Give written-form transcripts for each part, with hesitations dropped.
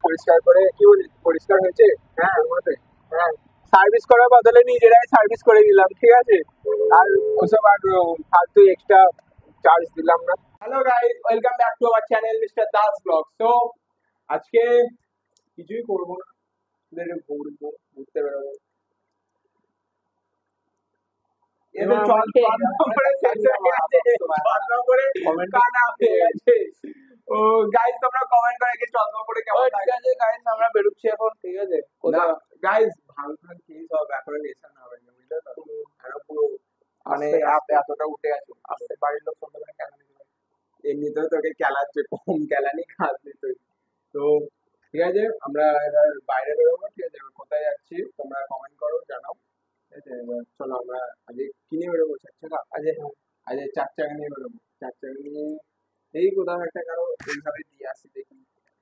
পরিষ্কার করে কি বলি পরিষ্কার হয়েছে। হ্যাঁ আমাদের হ্যাঁ সার্ভিস করার বদলে নিজেরাই সার্ভিস করে দিলাম, ঠিক আছে। আর ওসব আর ফালতু এক্সট্রা চার্জ দিলাম না। Hello guys, welcome back to our channel mister Das blog. তো আজকে কিছুই করবো না, ঘুরবো, ঘুরতে বেরোবো। তোমরা কমেন্ট করে চশমা পরে কেমন লাগে। গাইস আমরা বেরোচ্ছি এখন, ঠিক আছে। গাইস ভাঙ ভাঙ খেয়ে সব এখন নেশা না হবে, বুঝলে তো। আরো পুরো মানে এতটা উঠে গেছে, আসতে বাড়ির লোক সন্ধ্যাবেলা কেন এমনিতেও তোকে খেলাচ্ছে, কম খেলানি খাচ্ছি তুই। তো ঠিক আছে, আমরা এবার বাইরে বেরোবো, ঠিক আছে। কোথায় যাচ্ছি তোমরা কমেন্ট করো, জানাও, ঠিক আছে। এবার চলো আমরা আজকে কিনে বেরোবো চার চাকা। আজকে চার চাকা নিয়ে বেরোবো, চার চাকা নিয়ে এই কোথাও একটা কারো এইভাবে দিয়ে আসি, দেখি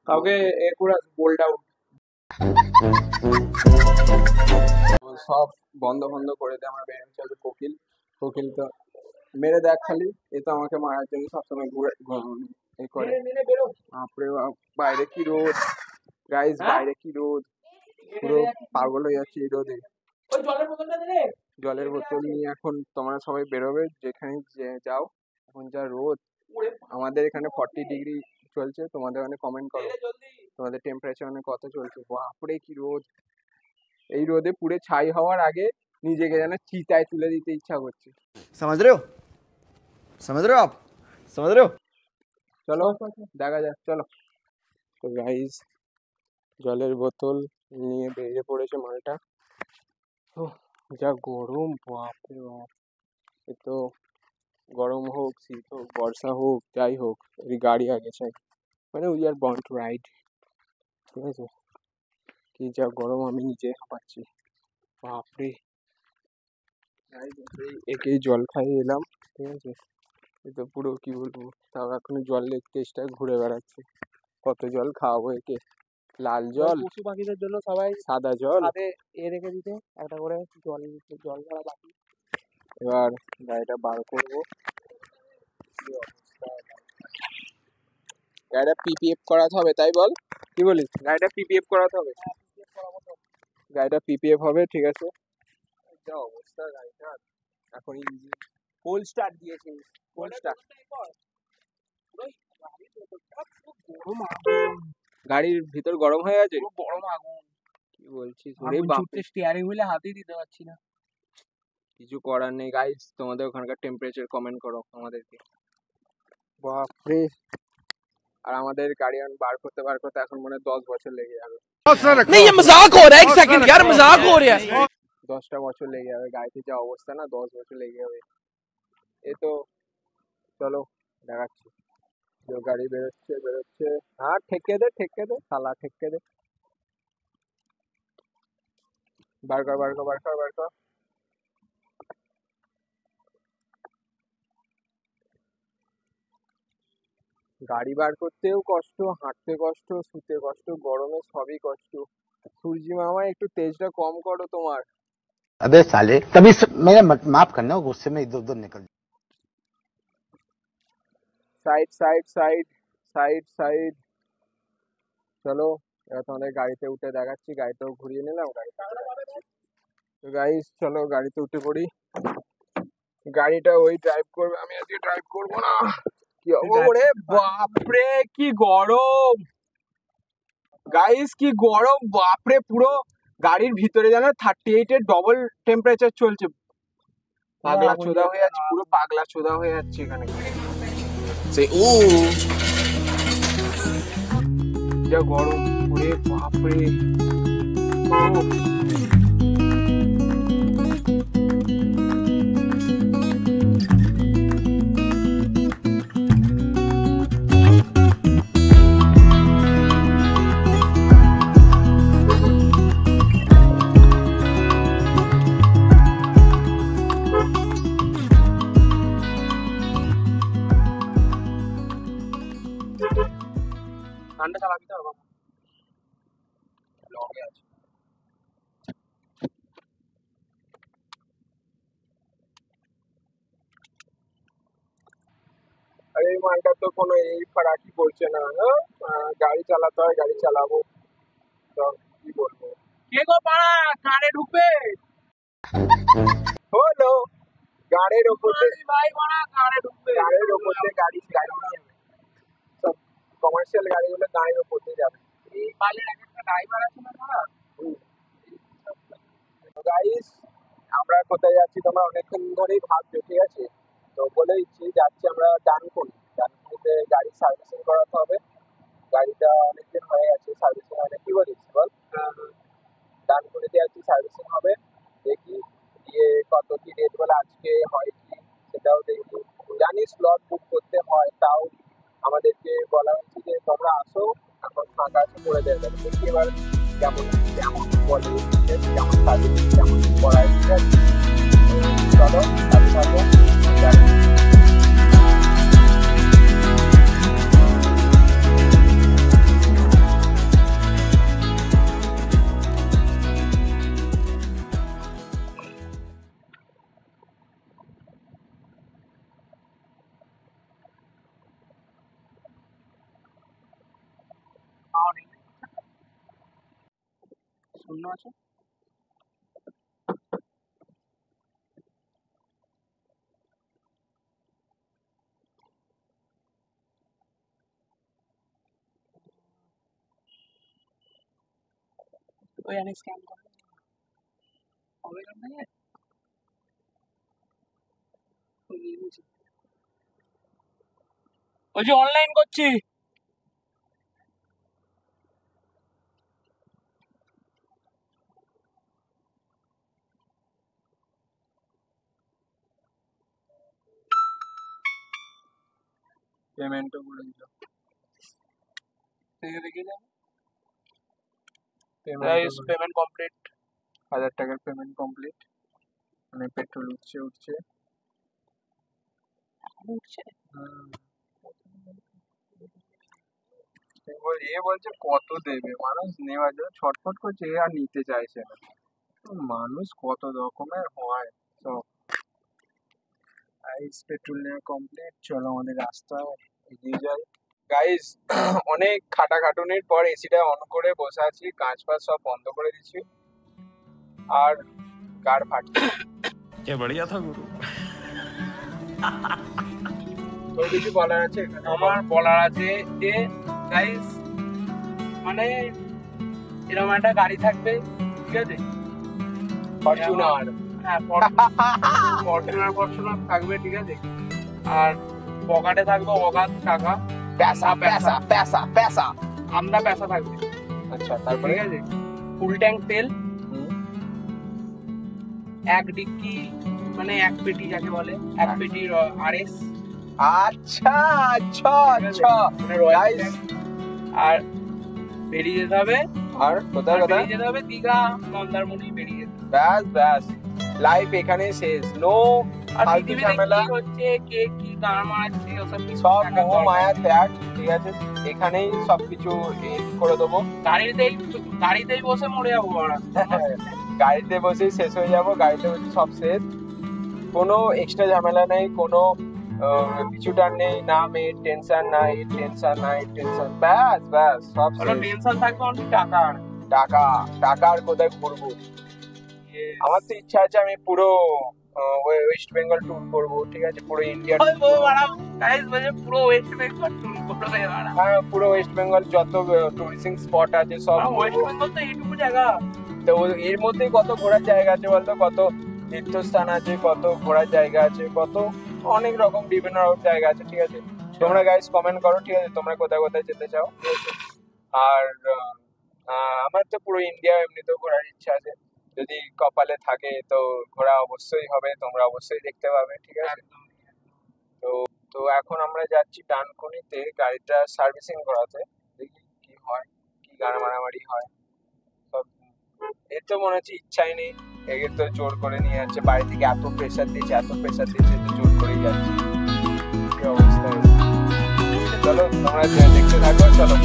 কাউকে এ করে বোল্ড আউট সব বন্ধ বন্ধ করে দিয়ে আমরা বেরোচ্ছি। আজকে কোকিল কোকিল তো মেরে দেখ খালি, এ তো আমাকে মারার জন্য সবসময় ঘুরে এই করে। বাপরে বাপ, বাইরে কি রোদ গাইস, বাইরে কি রোদ, পুরো পাগল হয়ে যাচ্ছে এই রোদে। জলের বোতল নিয়ে এখন তোমরা সবাই বেরোবে, যেখানে যাও। এখন যা রোদ, আমাদের এখানে 40 ডিগ্রি চলছে, তোমাদের ওখানে কমেন্ট করো তোমাদের টেম্পারেচার মানে কত চলছে। বাপরে কি রোদ, এই রোদে পুরো ছাই হওয়ার আগে নিজেকে যেন চিতায় তুলে দিতে ইচ্ছা করছে। समझ रहे हो आप समझ रहे हो। চলো দেখা যাক, চলো। তো গাইস জলের বোতল নিয়ে বেরিয়ে পড়েছে মালটা। তো যা গরম, বাপরে বাপ। এ তো গরম হোক, শীত হোক, বর্ষা হোক, যাই হোক, এই গাড়ি আগে চাই, মানে we are born to ride, ঠিক আছে। কি যা গরম, আমি নিজে হাঁপাচ্ছি, বাপরে। একেই জল খাইয়ে এলাম, ঠিক আছে। এ তো পুরো কি বলবো, তাও এখনো জলের তেষ্টা ঘুরে বেড়াচ্ছে। কত জল খাওয়াবো একে, লাল জল পশু পাখিদের জন্য সবাই সাদা জল হাতে রেখে দিতে একটা করে জল ভরা বাকি। এবার গাড়িটা বার করবো, গাড়িটা পিপিএফ করাতে হবে, তাই বল, কি বলিস? গাড়িটা পিপিএফ করাতে হবে, গাড়িটা পিপিএফ হবে, ঠিক আছে। যা অবস্থা গাড়িটার, এখন ইঞ্জিন কোল্ড স্টার্ট দিয়েছে, কোল্ড স্টার্ট। গাড়ির ভিতর গরম হয়ে আছে, গরম আগুন, কি বলছিস? ওরে বাপরে, স্টিয়ারিং হুইলে হাতই দিতে পারছি না। কিছু করার নেই গাইস, তোমাদের ওখানকার টেম্পারেচার কমেন্ট করো আমাদেরকে। বাপরে, আর আমাদের গাড়ি বার করতে এখন মনে হয় 10 বছর লেগে যাবে। नहीं ये मजाक हो रहा है, एक सेकंड यार, मजाक हो रहा है। 10টা বছর লেগে যাবে, গাড়িতে যা অবস্থা না, 10 বছর লেগে যাবে। এ তো চলো দেখাচ্ছি। গাড়ি বেরোচ্ছে। হ্যাঁ ঠেকে দে শালা, ঠেকে দে, বার কর। গাড়ি বার করতেও কষ্ট, হাঁটতে কষ্ট, শুতে কষ্ট, গরমে সবই কষ্ট। সূর্যি মামা একটু তেজটা কম করো তোমার। अबे साले तभी मेरा माफ करना, गुस्से में इधर उधर निकल। সাইড। চলো এবার তোমাদের গাড়িতে উঠে দেখাচ্ছি, গাড়িটাও ঘুরিয়ে নিলাম, তো গাইস চলো গাড়িতে উঠে পড়ি। গাড়িটা ওই ড্রাইভ করবে, আমি আজকে ড্রাইভ করবো না। কি ওরে বাপরে কি গরম গাইস, কি গরম, বাপরে। পুরো গাড়ির ভিতরে যেন 38 এর ডবল টেম্পারেচার চলছে। পাগলা চোদা হয়ে যাচ্ছে, পুরো পাগলা চোদা হয়ে যাচ্ছে এখানে। যা গরম, ওরে বাপরে। ঠান্ডা চালাবি তো লগে আছে। আরে এই মালটা তো কোনো এই ফারাকি পড়ছে না। গাড়ি চালাতে হয়, গাড়ি চালাবো। তো কি বলবো, কে গো পাড়া গাড়ি ঢুকবে হলো গাড়ির ওপর ভাই পাড়া গাড়ি ঢুকবে, গাড়ির ওপর দিয়ে গাড়ি গাড়ি নিয়ে যাবে, সব কমার্শিয়াল গাড়িগুলো গাড়ির ওপর দিয়ে যাবে। এই পালের একটা ড্রাইভার আছে না পাড়া। গাইস আমরা কোথায় যাচ্ছি তোমরা অনেকক্ষণ ধরেই ভাবছো, ঠিক আছে? তো বলে দিচ্ছি যাচ্ছি আমরা ডানকুনিতে গাড়ি সার্ভিসিং করাতে হবে। গাড়িটা অনেকদিন হয়ে গেছে সার্ভিসিং হয়নি, কি বলিস বল? ডানকুনিতে যাচ্ছি সার্ভিসিং হবে, দেখি গিয়ে কত কি রেট বলে আজকে হয় কি সেটাও দেখি। জানি স্লট বুক করতে হয়, তাও আমাদেরকে বলা হচ্ছে যে তোমরা আসো এখন ফাঁকা আছে করে দেওয়া যাবে। দেখি এবার কেমন কেমন বলে কেমন সার্ভিস কেমন করায়, ঠিক আছে? চলো সাথে থাকো। শূন্য আছে ওই জানি স্ক্যান করে হবে না ওই যে অনলাইন করছি। পেমেন্টও করে দিল, দেখে যাও পেমেন্ট কমপ্লিট, 1000 টাকার পেমেন্ট কমপ্লিট। মানে পেট্রোল উঠছে উঠছে উঠছে। এ বলছে কত দেবে, মানুষ নেওয়ার জন্য ছটফট করছে আর নিতে চাইছে না। মানুষ কত রকমের হয়। তো গাইস পেট্রোল নেওয়া কমপ্লিট, চলো আমাদের রাস্তা এগিয়ে যাই। গাইস অনেক খাটাখাটুনির পর এসিটা অন করে বসে আছি, কাঁচ ফাঁচ সব বন্ধ করে দিচ্ছি আর গাড় ফাটছে। কে বড়িয়া থা গুরু। তোর কিছু বলার আছে? আমার বলার আছে যে গাইস মানে এরকম একটা গাড়ি থাকবে, ঠিক আছে? ফরচুনার, হ্যাঁ ফরচুনার থাকবে, ঠিক আছে? আর পকেটে থাকবে অগাধ টাকা, পেশা পেশা পেশা পেশা আমরা পেশা থাকবে। আচ্ছা তারপরে ঠিক আছে, ফুল ট্যাঙ্ক তেল, এক ডিক্কি মানে এক পেটি যাকে বলে, এক পেটি আরএস। আচ্ছা আচ্ছা আচ্ছা গাইস আর বেরিয়ে যেতে হবে। আর কোথায় কোথায় যেতে হবে? দীঘা মন্দারমণি বেরিয়ে যেতে। ব্যাস ব্যাস লাইফ এখানেই শেষ। নো ফালতু ঝামেলা হচ্ছে, কে কি গান মারাচ্ছে ওসব সব মোহ মায়া ত্যাগ, ঠিক আছে? এখানেই সবকিছু করে দেবো। গাড়িতেই বসে মরে যাবো, গাড়িতে বসেই শেষ হয়ে যাবো, গাড়িতে বসে সব শেষ, কোনো এক্সট্রা ঝামেলা নেই, কোনো পিছুটার নেই, না মেয়ের টেনশন, না এই টেনশন, না এই টেনশন, ব্যাস ব্যাস সব টেনশন থাকবে অনেক টাকা টাকা টাকা। আর কোথায় ঘুরবো? আমার তো ইচ্ছা আছে আমি পুরো ওয়েস্ট বেঙ্গল ট্যুর করবো, ঠিক আছে? পুরো ইন্ডিয়া পুরো ওয়েস্ট বেঙ্গল ট্যুর করবো। হ্যাঁ পুরো ওয়েস্ট বেঙ্গল যত টুরিস্টিং স্পট আছে সব। ওয়েস্ট বেঙ্গল তো এইটুকু জায়গা, তো এর মধ্যে কত ঘোরার জায়গা আছে বলতো, কত তীর্থস্থান আছে, কত ঘোরার জায়গা আছে, কত অনেক রকম বিভিন্ন রকম জায়গা আছে, ঠিক আছে? তোমরা গাইস কমেন্ট করো, ঠিক আছে? তোমরা কোথায় কোথায় যেতে চাও, ঠিক আছে? আর আমার তো পুরো ইন্ডিয়া এমনিতেও ঘোরার ইচ্ছা আছে, যদি কপালে থাকে তো ঘোরা অবশ্যই হবে, তোমরা অবশ্যই দেখতে পাবে, ঠিক আছে? তো তো এখন আমরা যাচ্ছি ডানকুনিতে গাড়িটা সার্ভিসিং করাতে, দেখি কি হয়, কি গাড়ি মারামারি হয় সব। এর তো মনে হচ্ছে ইচ্ছাই নেই, একে তো জোর করে নিয়ে যাচ্ছে, বাড়ি থেকে এত প্রেশার দিয়েছে তো জোর করেই যাচ্ছে, কি অবস্থা। চলো তোমরা দেখতে থাকো, চলো।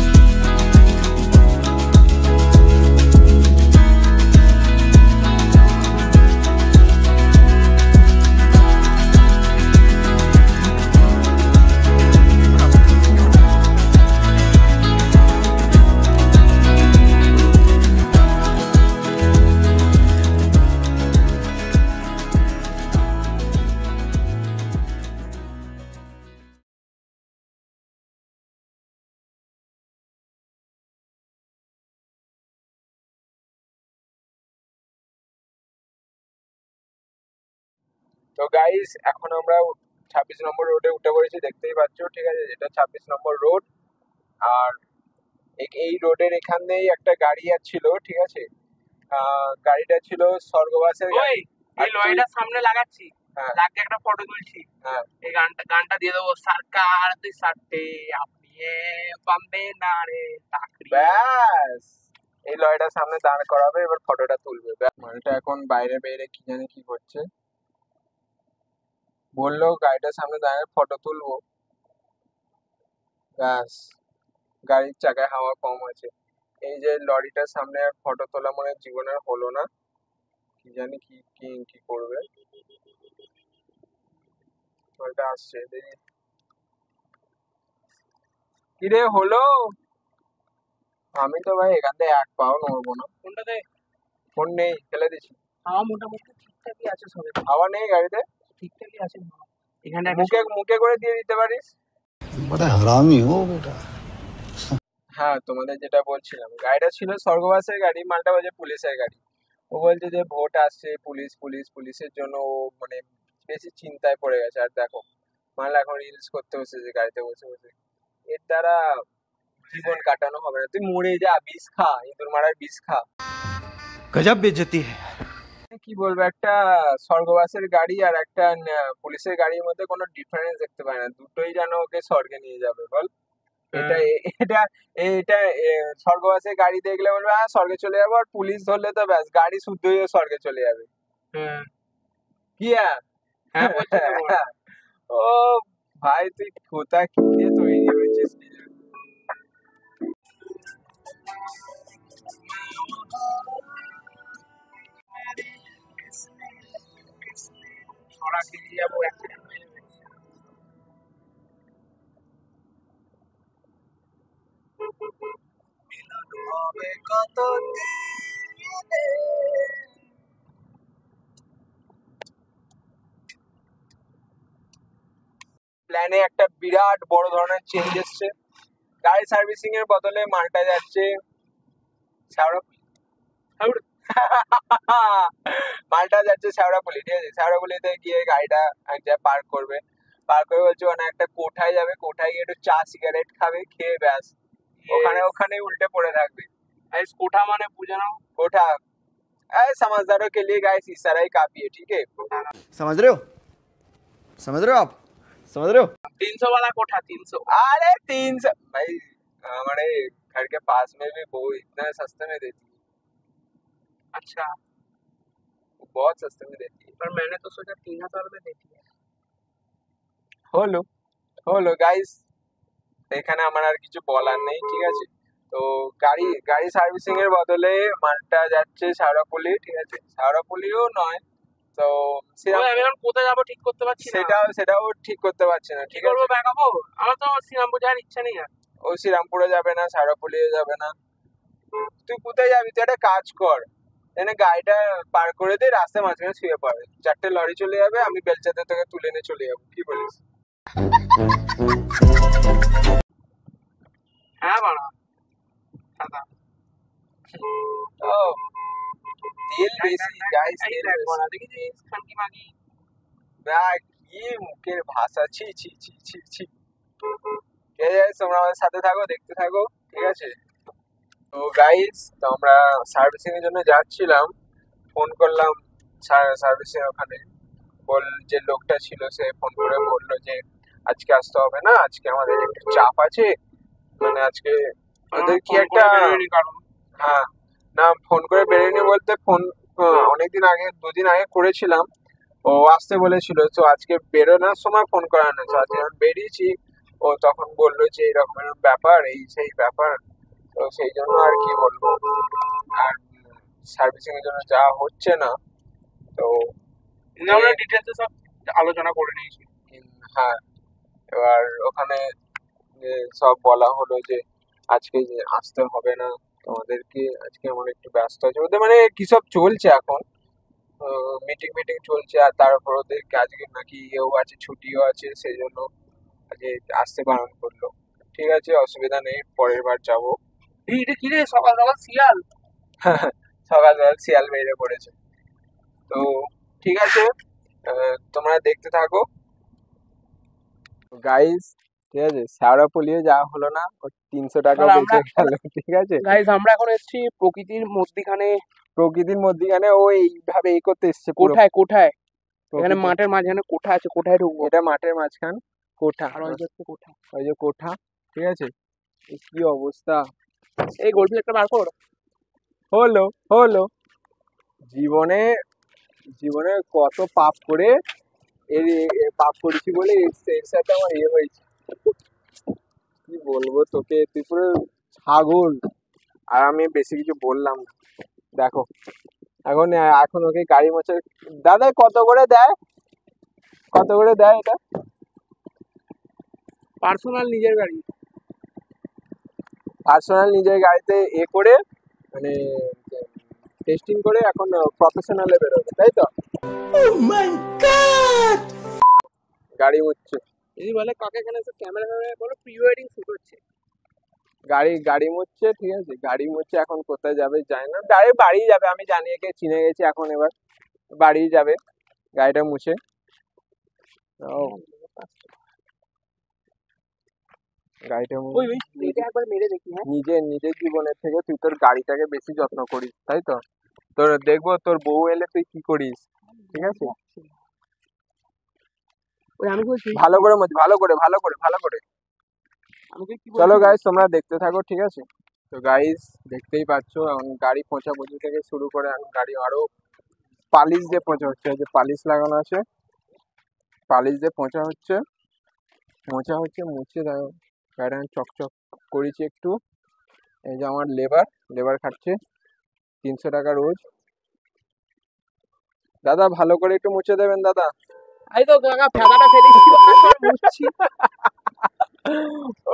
তো গাইস এখন আমরা 26 নম্বর রোডে উঠে পড়েছি, দেখতেই পাচ্ছ, ঠিক আছে, এটা 26 নম্বর রোড। আর এই রোডের এখান দিয়েই একটা গাড়ি যাচ্ছিল, ঠিক আছে, গাড়িটা ছিল স্বর্গবাসের গাড়ি। এই লরিটার সামনে লাগাচ্ছি, হ্যাঁ লাগিয়ে একটা ফটো তুলছি। হ্যাঁ এই গানটা দিয়ে দেবো, সরকার তুই সাথে আপনি পাম্বে না রে চাকরি। ব্যাস, এই লরিটার সামনে দাঁড় করাবে, এবার ফটোটা তুলবে। মালটা এখন বাইরে বাইরে কি জানি কি করছে, বললো গাড়িটার সামনে দাঁড়িয়ে ফটো তুলবো, ব্যাস গাড়ির চাকায় হাওয়া কম আছে। এই যে লরিটার সামনে ফটো তোলা মনে জীবনের হলো না, কি জানি কি কি কি করবে। লরিটা আসছে, দেখি কি রে হলো। আমি তো ভাই এখান থেকে এক পাও নড়বো না। কোনটাতে ফোন নেই, ফেলে দিছি। হাওয়া মোটামুটি ঠিকঠাকই আছে, সবে হাওয়া নেই গাড়িতে, ঠিকঠাকই আছে। এখানে মুখে মুখে করে দিয়ে দিতে পারিস। बड़ा हरामी हो बेटा। হ্যাঁ তোমাদের যেটা বলছিলাম, গাড়িটা ছিল স্বর্গবাসের গাড়ি, মালটা বাজে পুলিশের গাড়ি। ও বলছে যে ভোট আসছে, পুলিশ পুলিশ পুলিশের জন্য ও মানে বেশি চিন্তায় পড়ে গেছে। আর দেখো মাল এখন রিলস করতে বসেছে গাড়িতে বসে বসে। এর দ্বারা জীবন কাটানো হবে না, তুই মরে যা, বিষ খা, ইঁদুর মারার বিষ খা। गजब बेइज्जती है। কি বলবো, একটা স্বর্গবাসের গাড়ি আর একটা পুলিশের গাড়ির মধ্যে কোনো ডিফারেন্স দেখতে পাই না, দুটোই যেন ওকে স্বর্গে নিয়ে যাবে বল। এটা এটা এটা স্বর্গবাসের গাড়ি দেখলে বলবে হ্যাঁ স্বর্গে চলে যাবো, আর পুলিশ ধরলে তো ব্যাস গাড়ি শুদ্ধ হয়ে স্বর্গে চলে যাবে। কি হ্যাঁ বলছি তো বল। ও ভাই তুই কোথা কি দিয়ে তৈরি হয়েছিস নিজে। ছড়া খেয়ে যাবো, অ্যাক্সিডেন্ট হয়ে যাবে। প্ল্যানে একটা বিরাট বড় ধরনের চেঞ্জ এসছে। গাড়ি সার্ভিসিং এর বদলে মালটা যাচ্ছে শ্যাওড়াফুলি। মালটা যাচ্ছে শ্যাওড়াফুলি, ঠিক আছে, শ্যাওড়াফুলিতে গিয়ে গাড়িটা এক জায়গায় পার্ক করবে। পার্ক করে বলছে ওখানে একটা কোঠায় যাবে, কোঠায় গিয়ে একটু চা সিগারেট খাবে, খেয়ে ব্যাস ওখানে উল্টে পড়ে থাকবে। কোঠা মানে বুঝে নাও, कोठा समझदारों के लिए गाइस इशारा ही काफी है, ठीक है। समझ रहे हो? समझ रहे हो आप? समझ रहे हो? 300 वाला कोठा 300। अरे 300 भाई, हमारे घर के पास में भी वो इतना सस्ते में देती है, अच्छा, वो बहुत सस्ते में देती है। पर मैंने तो सोचा 3000 में देती है। হলো গাইস, এখানে আমার আর কিছু বলার নেই, ঠিক আছে। তো গাড়ি সার্ভিসিং এর বদলে মালটা যাচ্ছে শ্যাওড়াফুলি, ঠিক আছে, শ্যাওড়াফুলিও নয় তো ওই আমি এখন কোথায় যাবো ঠিক করতে পারছি না। সেটাও ঠিক করতে পারছে না, কি ঠিক করবো, আছে। ব্যাকাবো? আমার তো শ্রীরামপুর যাওয়ার ইচ্ছা নেই আর। ও শ্রীরামপুরে যাবে না, শ্যাওড়াফুলিও যাবে না, তুই কোথায় যাবি? তুই একটা কাজ কর, এখানে গাড়িটা পার করে দে, রাস্তার মাঝখানে শুয়ে পড়ে, 4টে লরি চলে যাবে, আমি বেলচাতে তোকে তুলে নিয়ে চলে যাবো, কি বলিস? হ্যাঁ বাড়া সাদা। ও তেল বেশি গাইস, এই তেল দেখ বেশি। বাড়া, দেখেছিস খানকি মাগি? দেখ কি মুখের ভাষা, ছি ছি ছি ছি ছি। ঠিক আছে তোমরা আমাদের সাথে থাকো, দেখতে থাকো, ঠিক আছে। তো গাইস, তো আমরা সার্ভিসিং এর জন্য যাচ্ছিলাম, ফোন করলাম সার্ভিসিং ওখানে, যে লোকটা ছিল সে ফোন করে বললো যে আজকে আসতে হবে না, আজকে আমাদের একটু চাপ আছে, মানে আজকে ওদের কি একটা, কারণ হ্যাঁ না ফোন করে বেরোয়নি বলতে ফোন অনেকদিন আগে, 2 দিন আগে করেছিলাম, ও আসতে বলেছিল, তো আজকে বেরোনোর সময় ফোন করানো, তো আজকে আমি বেরিয়েছি, ও তখন বললো যে এরকম এরকম ব্যাপার, এই সেই ব্যাপার, তো সেই জন্য আর কি বলবো, আর সার্ভিসিং এর জন্য যাওয়া হচ্ছে না। তো আমরা ডিটেলসে সব আলোচনা করে নিয়েছি। হ্যাঁ, এবার ওখানে সব বলা হলো যে আজকে যে আসতে হবে না তোমাদেরকে, আজকে আমার একটু ব্যস্ত আছে, ওদের মানে কি সব চলছে এখন, মিটিং চলছে, আর তার উপর ওদের আজকে নাকি ইয়েও আছে, ছুটিও আছে, সেই জন্য আজকে আসতে বারণ করলো। ঠিক আছে, অসুবিধা নেই, পরের বার যাবো। এটা কি রে, সকাল সকাল শিয়াল? সকালবেলা শিয়াল বেরিয়ে পড়েছে। তো ঠিক আছে, তোমরা দেখতে থাকো গাইস। ঠিক আছে, শ্যাওড়াফুলিও যাওয়া হলো না, 300 টাকা তাহলে বেঁচে গেল। ঠিক আছে গাইস আমরা এখন এসেছি প্রকৃতির মধ্যিখানে। প্রকৃতির মধ্যিখানে ও এইভাবে এই করতে এসছে পুরো কোঠায় কোঠায় এখানে প্রকৃতি। মাঠের মাঝখানে কোঠা আছে, কোঠায় ঢুকবো। এটা মাঠের মাঝখান কোঠা, আর ওই যে হচ্ছে কোঠা। ওই যে কোঠা। ঠিক আছে, এই কি অবস্থা। এই গোল প্লেটটা বার কর। হলো হলো জীবনে জীবনে কত পাপ করে পাপ করেছি বলে এর সাথে আমার হয়েছে। কি বলবো তোকে, তুই পুরো ছাগল। আর আমি বেশি কিছু বললাম না। দেখো এখন এখন ওকে গাড়ি মোছার। দাদা কত করে দেয়, কত করে দেয় এটা? পার্সোনাল নিজের গাড়ি। পার্সোনাল নিজের গাড়িতে করে মানে টেস্টিং করে এখন প্রফেশনালে বেরোবে, তাই তো? গাড়ি মুছছে। যদি বলে কাকে এখানে ক্যামেরা বলো প্রি ওয়েডিং শুট হচ্ছে। গাড়ি মুছছে। ঠিক আছে, গাড়ি মুছছে। এখন কোথায় যাবে জানি না, ডাইরেক্ট বাড়ি যাবে। আমি জানি একে চিনে গেছি, এখন এবার বাড়ি যাবে গাড়িটা মুছে। গাড়িটা ওই এটা একবার মেরে দেখি। হ্যাঁ নিজের জীবনের থেকে তুই তোর গাড়িটাকে বেশি যত্ন করিস, তাই তো? তোর দেখবো তোর বউ এলে তুই কি করিস। ঠিক আছে, ওই আমি বলছি ভালো করে মুছ, ভালো করে ভালো করে ভালো করে। আমি কি চলো গাইস তোমরা দেখতে থাকো। ঠিক আছে, তো গাইস দেখতেই পাচ্ছ এখন গাড়ি পোঁছাপুছি থেকে শুরু করে এখন গাড়ি আরো পালিশ দিয়ে পোঁছা হচ্ছে। যে পালিশ লাগানো আছে, পালিশ দিয়ে মোছা হচ্ছে। মুছে দেখো গাড়িটা আমি চকচক করেছি একটু। এই যে আমার লেবার খাচ্ছে 300 টাকা রোজ। দাদা ভালো করে একটু মুছে দেবেন দাদা। এই তো কাকা ফেদাটা ফেলেছি মুছছি।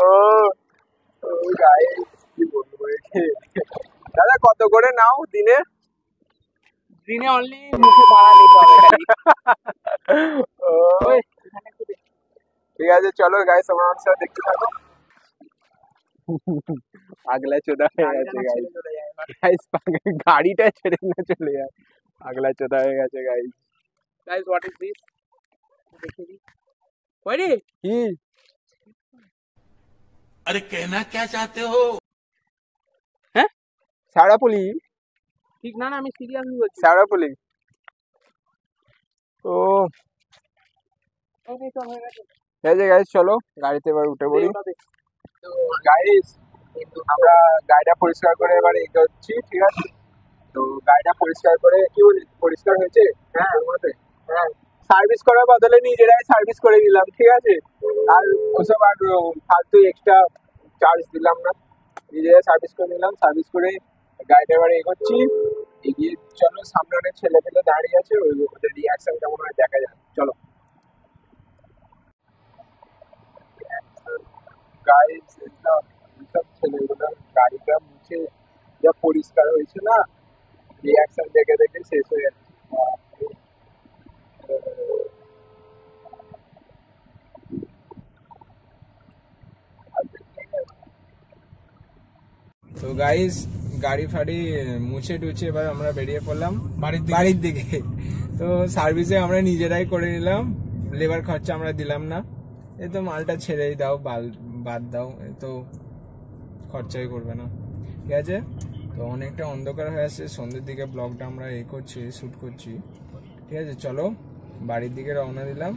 ও গায়ে কি বলবো একে। দাদা কত করে নাও দিনে? দিনে অনলি মুখে বাড়া নিতে হবে খালি। ও, ওই ঠিক আছে চলো গাইস আমার সাথে দেখতে থাকো। আগলা চোদা হয়ে গেছে গাইস। গাইস গাড়িটা ছেড়ে না চলে যায়, আগলা চোদা হয়ে গেছে guys. Guys what is this? দেখে দি ওই রে কি अरे कहना क्या चाहते हो? হ্যাঁ শ্যাওড়াফুলি, ঠিক না না আমি সিরিয়াসলি বলছি। শ্যাওড়াফুলি। ও এই তো হয়ে গেছে। ঠিক আছে গাইস চলো গাড়িতে এবার উঠে পড়ি। ওটা দে। তো গাইস আমরা গাড়িটা পরিষ্কার করে এবার এগোচ্ছি। ঠিক আছে, তো গাড়িটা পরিষ্কার করে কি বলি, পরিষ্কার হয়েছে? হ্যাঁ আমাদের হ্যাঁ সার্ভিস করার বদলে নিজেরাই সার্ভিস করে দিলাম। ঠিক আছে, আর ওসব আর ফালতু এক্সট্রা চার্জ দিলাম না, নিজেরাই সার্ভিস করে নিলাম। সার্ভিস করে গাড়িটা এবার এগোচ্ছি। এগিয়ে চলো, সামনে অনেক ছেলে পেলে দাঁড়িয়ে আছে, ওদের রিয়াকশন কেমন হয় দেখা যাক। চলো গাইস, এইসব ছেলেগুলো গাড়িটা মুছে যা পরিষ্কার হয়েছে না, রিয়াকশন দেখে দেখে শেষ হয়ে যাচ্ছে। তো গাইস গাড়ি ফাড়ি মুছে টুছে এবার আমরা বেরিয়ে পড়লাম বাড়ির দিকে। তো সার্ভিসে আমরা নিজেরাই করে নিলাম, লেবার খরচা আমরা দিলাম না। এই তো মালটা ছেড়েই দাও, বাদ দাও, এ তো খরচাই করবে না। ঠিক আছে, তো অনেকটা অন্ধকার হয়ে আসছে, সন্ধ্যের দিকে ব্লগটা আমরা শ্যুট করছি। ঠিক আছে চলো বাড়ির দিকে রওনা দিলাম।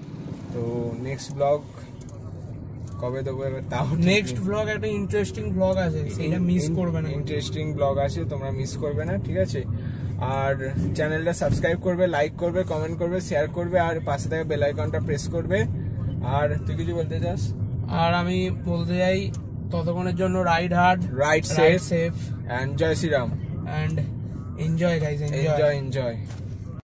তো নেক্সট ব্লগ কবে দেবো এবার তাও নেক্সট ব্লগ একটা ইন্টারেস্টিং ব্লগ আছে, সেটা মিস করবে না। ইন্টারেস্টিং ব্লগ আছে, তোমরা মিস করবে না। ঠিক আছে, আর চ্যানেলটা সাবস্ক্রাইব করবে, লাইক করবে, কমেন্ট করবে, শেয়ার করবে, আর পাশে থাকা বেল আইকনটা প্রেস করবে। আর তুই কিছু বলতে চাস? আর আমি বলতে চাই ততক্ষণের জন্য ride hard, right safe, and Joy Shriram, and enjoy guys, enjoy. enjoy